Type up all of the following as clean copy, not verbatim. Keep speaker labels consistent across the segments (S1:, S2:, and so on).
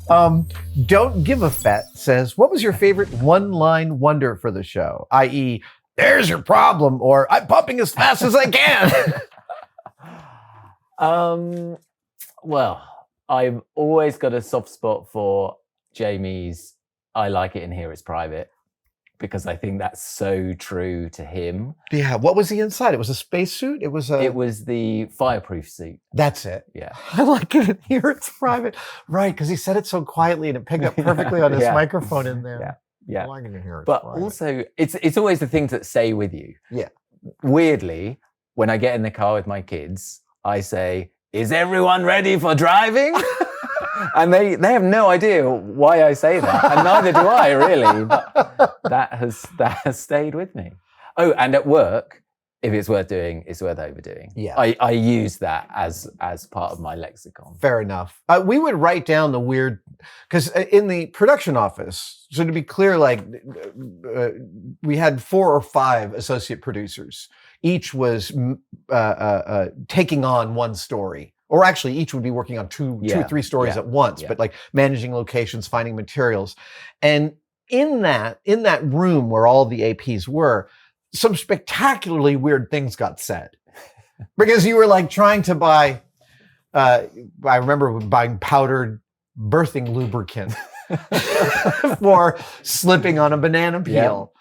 S1: Don't Give a Fett says, what was your favorite one-line wonder for the show? I.e., there's your problem, or I'm pumping as fast as I can.
S2: Well, I've always got a soft spot for Jamie's I like it in here, it's private, because I think that's so true to him.
S1: Yeah, what was the inside? It was a spacesuit? It was
S2: the fireproof suit.
S1: That's it.
S2: Yeah.
S1: I like it in here, it's private. Right, because he said it so quietly and it picked up perfectly on his microphone in there.
S2: Yeah.
S1: I like it in here, it's
S2: but
S1: private.
S2: Also, it's always the things that stay with you.
S1: Yeah.
S2: Weirdly, when I get in the car with my kids, I say, is everyone ready for driving? And they have no idea why I say that, and neither do I really. But that has stayed with me. Oh, and at work, if it's worth doing, it's worth overdoing.
S1: Yeah,
S2: I use that as part of my lexicon.
S1: Fair enough. We would write down the weird, because in the production office. So to be clear, like we had 4 or 5 associate producers. Each was taking on one story. Or actually, each would be working on two or 3 stories at once, but like managing locations, finding materials. And in that room where all the APs were, some spectacularly weird things got said. Because you were like trying to buy, I remember buying powdered birthing lubricant for slipping on a banana peel.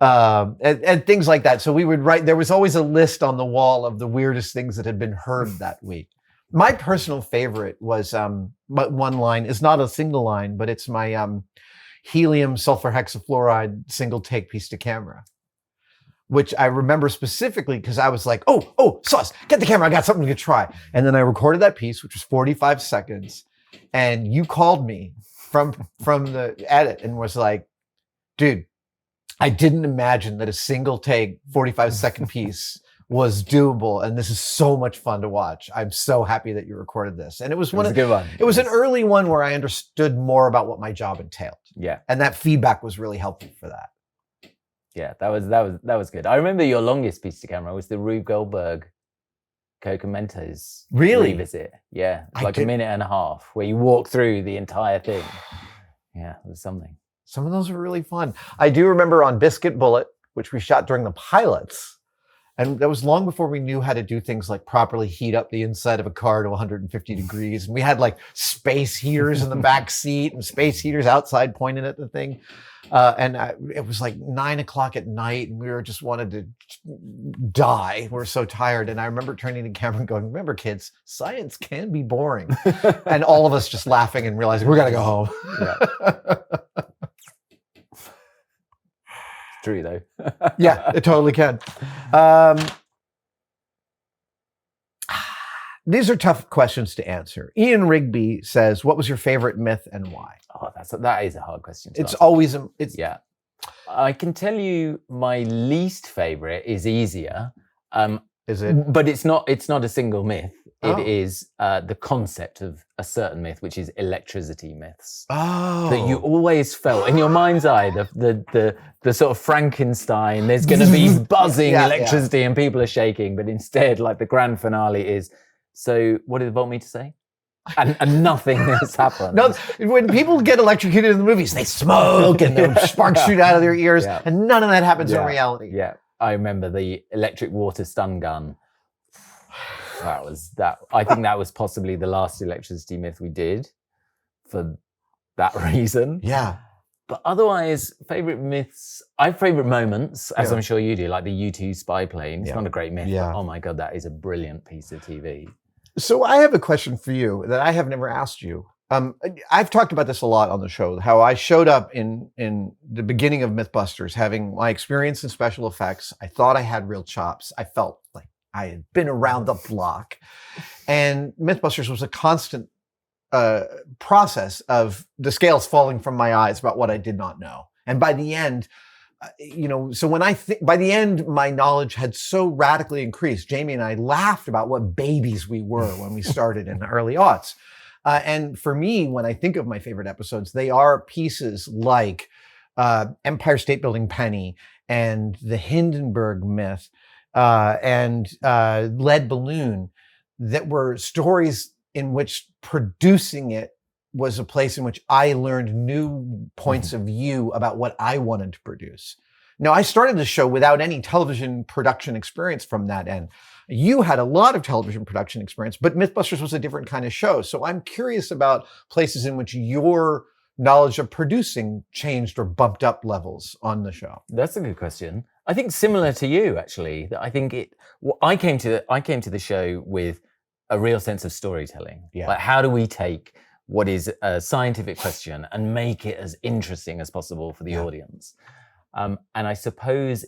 S1: And things like that. So we would write, there was always a list on the wall of the weirdest things that had been heard that week. My personal favorite was one line. It's not a single line, but it's my helium sulfur hexafluoride single take piece to camera, which I remember specifically because I was like, oh, Sauce, get the camera. I got something to try. And then I recorded that piece, which was 45 seconds. And you called me from the edit and was like, dude, I didn't imagine that a single take 45-second piece was doable, and this is so much fun to watch. I'm so happy that you recorded this. And it was a
S2: good one.
S1: It was an early one where I understood more about what my job entailed.
S2: Yeah.
S1: And that feedback was really helpful for that.
S2: Yeah, that was good. I remember your longest piece to camera was the Rube Goldberg Coca Mentos revisit. Yeah. It's like a minute and a half where you walk through the entire thing. Yeah, it was something.
S1: Some of those were really fun. I do remember on Biscuit Bullet, which we shot during the pilots. And that was long before we knew how to do things like properly heat up the inside of a car to 150 degrees. And we had like space heaters in the back seat and space heaters outside pointing at the thing. It was like 9 o'clock at night and we were just wanted to die. We're so tired. And I remember turning to the camera and going, remember kids, science can be boring. And all of us just laughing and realizing we got to go home.
S2: Yeah. True though.
S1: Yeah, it totally can. These are tough questions to answer. Ian Rigby says, what was your favorite myth and why?
S2: Oh, that is a hard question to
S1: It's
S2: answer.
S1: always
S2: yeah. I can tell you my least favorite is easier.
S1: Is it?
S2: But it's not a single myth. It is the concept of a certain myth, which is electricity myths.
S1: Oh.
S2: That you always felt in your mind's eye, the sort of Frankenstein, there's going to be buzzing electricity and people are shaking, but instead, like the grand finale is, so what did the voltmeter say? And nothing has happened.
S1: No, when people get electrocuted in the movies, they smoke and the sparks shoot out of their ears, and none of that happens in reality.
S2: Yeah, I remember the electric water stun gun. I think that was possibly the last electricity myth we did for that reason.
S1: Yeah.
S2: But otherwise, favorite myths, I have favorite moments, as I'm sure you do, like the U2 spy plane. It's not a great myth, but oh my God, that is a brilliant piece of TV.
S1: So I have a question for you that I have never asked you. I've talked about this a lot on the show, how I showed up in the beginning of MythBusters, having my experience in special effects. I thought I had real chops. I felt like I had been around the block. And MythBusters was a constant process of the scales falling from my eyes about what I did not know. And by the end, so when by the end, my knowledge had so radically increased. Jamie and I laughed about what babies we were when we started in the early aughts. And for me, when I think of my favorite episodes, they are pieces like Empire State Building Penny and the Hindenburg myth and Lead Balloon, that were stories in which producing it was a place in which I learned new points of view about what I wanted to produce. Now, I started the show without any television production experience from that end. You had a lot of television production experience, but MythBusters was a different kind of show. So I'm curious about places in which your knowledge of producing changed or bumped up levels on the show.
S2: That's a good question. I think similar to you, actually. I think I came to the show with a real sense of storytelling.
S1: Yeah.
S2: Like, how do we take what is a scientific question and make it as interesting as possible for the audience? And I suppose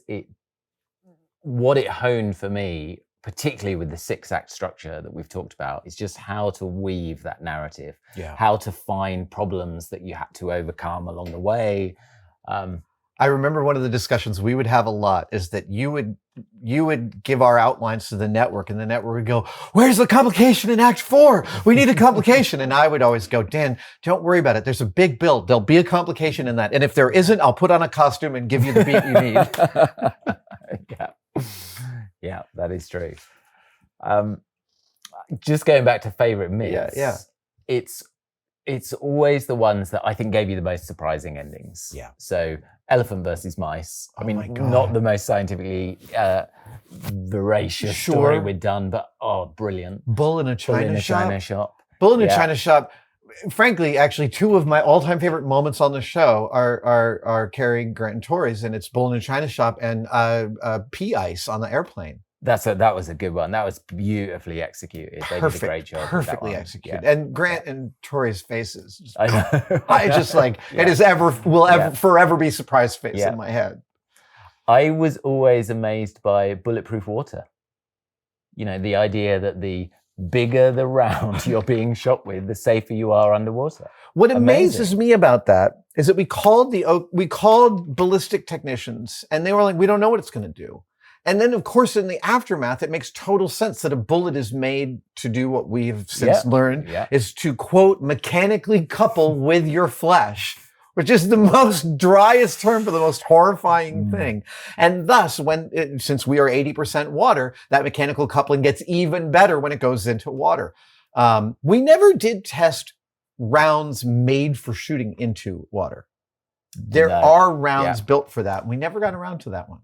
S2: what it honed for me, particularly with the 6-act structure that we've talked about, is just how to weave that narrative, how to find problems that you had to overcome along the way.
S1: I remember one of the discussions we would have a lot is that you would give our outlines to the network, and the network would go, "Where's the complication in Act 4? We need a complication." And I would always go, "Dan, don't worry about it. There's a big build. There'll be a complication in that. And if there isn't, I'll put on a costume and give you the beat you need."
S2: Yeah, that is true. Just going back to favorite myths.
S1: Yeah.
S2: It's always the ones that I think gave you the most surprising endings.
S1: Yeah.
S2: So elephant versus mice. I mean,
S1: my God.
S2: not the most scientifically voracious story we've done, but brilliant.
S1: Bull in a China shop.
S2: Bull
S1: in a China shop. Frankly, actually, 2 of my all-time favorite moments on the show are Cary Grant and Tori's, and it's Bull in a China shop and pea ice on the airplane.
S2: That was a good one. That was beautifully executed. They did a great job.
S1: Perfectly executed. Yeah. And Grant and Tori's faces.
S2: I know.
S1: I just like, it is will forever be surprise face in my head.
S2: I was always amazed by bulletproof water. You know, the idea that the bigger the round you're being shot with, the safer you are underwater.
S1: What amazes me about that is that we called ballistic technicians, and they were like, "We don't know what it's going to do." And then, of course, in the aftermath, it makes total sense that a bullet is made to do what we've since learned is to, quote, mechanically couple with your flesh, which is the most driest term for the most horrifying thing. And thus, since we are 80% water, that mechanical coupling gets even better when it goes into water. We never did test rounds made for shooting into water. There are rounds built for that. We never got around to that one.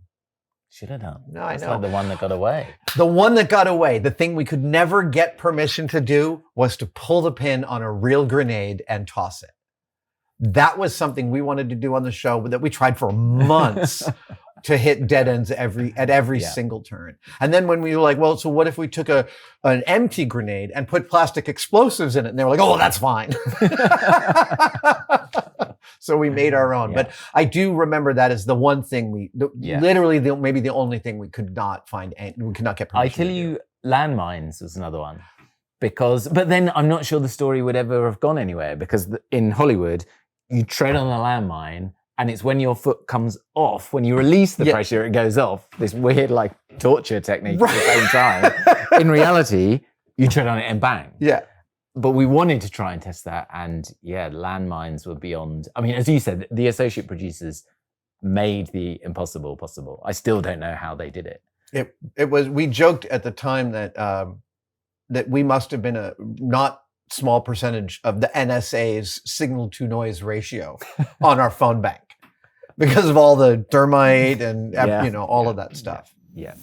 S2: Should have done.
S1: No, I know.
S2: Like the one that got away.
S1: The one that got away, the thing we could never get permission to do, was to pull the pin on a real grenade and toss it. That was something we wanted to do on the show that we tried for months to hit dead ends at every single turn. And then when we were like, well, so what if we took an empty grenade and put plastic explosives in it? And they were like, oh, that's fine. So we made our own. But I do remember that as the one thing literally maybe the only thing we could not find. We could not get permission.
S2: I tell you, landmines was another one. But then I'm not sure the story would ever have gone anywhere, because in Hollywood, you tread on a landmine, and it's when your foot comes off, when you release the pressure, it goes off. This weird, like, torture technique at the same time. In reality, you tread on it and bang.
S1: Yeah.
S2: But we wanted to try and test that, and landmines were beyond. I mean, as you said, the associate producers made the impossible possible. I still don't know how they did it.
S1: It was. We joked at the time that that we must have been a not small percentage of the NSA's signal to noise ratio on our phone bank because of all the thermite and all of that stuff.
S2: Yeah.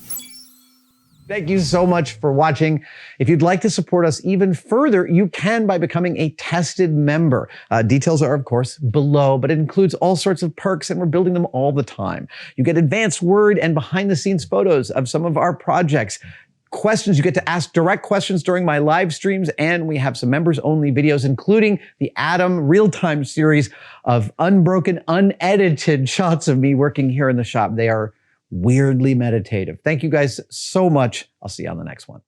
S1: Thank you so much for watching. If you'd like to support us even further, you can by becoming a tested member. Details are, of course, below, but it includes all sorts of perks, and we're building them all the time. You get advanced word and behind-the-scenes photos of some of our projects. Questions, you get to ask direct questions during my live streams, and we have some members-only videos, including the Adam real-time series of unbroken, unedited shots of me working here in the shop. They are weirdly meditative. Thank you guys so much. I'll see you on the next one.